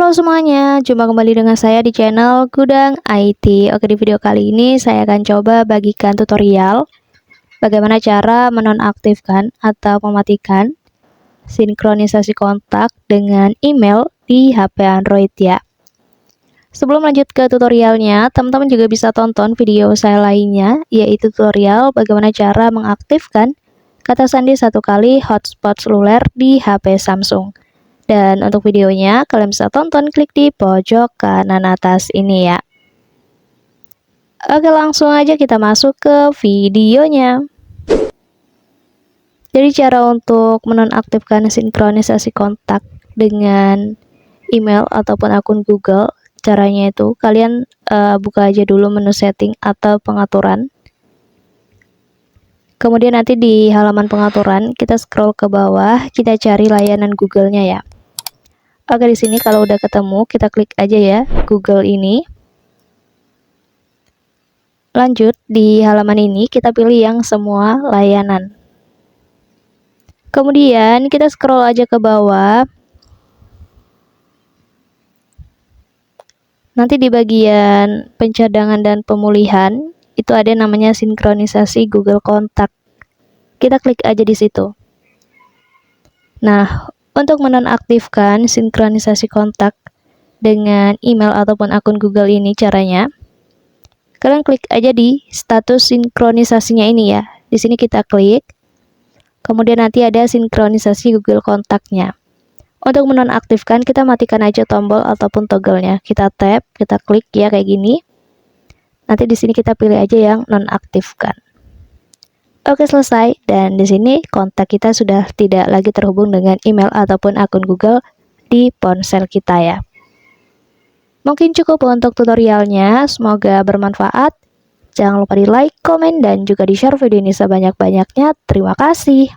Halo semuanya, jumpa kembali dengan saya di channel Gudang IT. Oke, di video kali ini saya akan coba bagikan tutorial bagaimana cara menonaktifkan atau mematikan sinkronisasi kontak dengan email di HP Android ya. Sebelum lanjut ke tutorialnya, teman-teman juga bisa tonton video saya lainnya, yaitu tutorial bagaimana cara mengaktifkan kata sandi 1 kali hotspot seluler di HP Samsung. Dan untuk videonya, kalian bisa tonton klik di pojok kanan atas ini ya. Oke, langsung aja kita masuk ke videonya. Jadi cara untuk menonaktifkan sinkronisasi kontak dengan email ataupun akun Google, caranya itu kalian buka aja dulu menu setting atau pengaturan. Kemudian nanti di halaman pengaturan, kita scroll ke bawah, kita cari layanan Google-nya ya. Oke, di sini kalau udah ketemu, kita klik aja ya Google ini. Lanjut, di halaman ini kita pilih yang semua layanan. Kemudian kita scroll aja ke bawah. Nanti di bagian pencadangan dan pemulihan, itu ada namanya sinkronisasi Google Kontak. Kita klik aja di situ. Nah, untuk menonaktifkan sinkronisasi kontak dengan email ataupun akun Google ini caranya, kalian klik aja di status sinkronisasinya ini ya. Di sini kita klik, kemudian nanti ada sinkronisasi Google Kontaknya. Untuk menonaktifkan, kita matikan aja tombol ataupun toggle-nya. Kita tap, kita klik ya kayak gini. Nanti di sini kita pilih aja yang nonaktifkan. Oke, selesai. Dan di sini kontak kita sudah tidak lagi terhubung dengan email ataupun akun Google di ponsel kita ya. Mungkin cukup untuk tutorialnya, semoga bermanfaat. Jangan lupa di like, komen, dan juga di share video ini sebanyak-banyaknya. Terima kasih.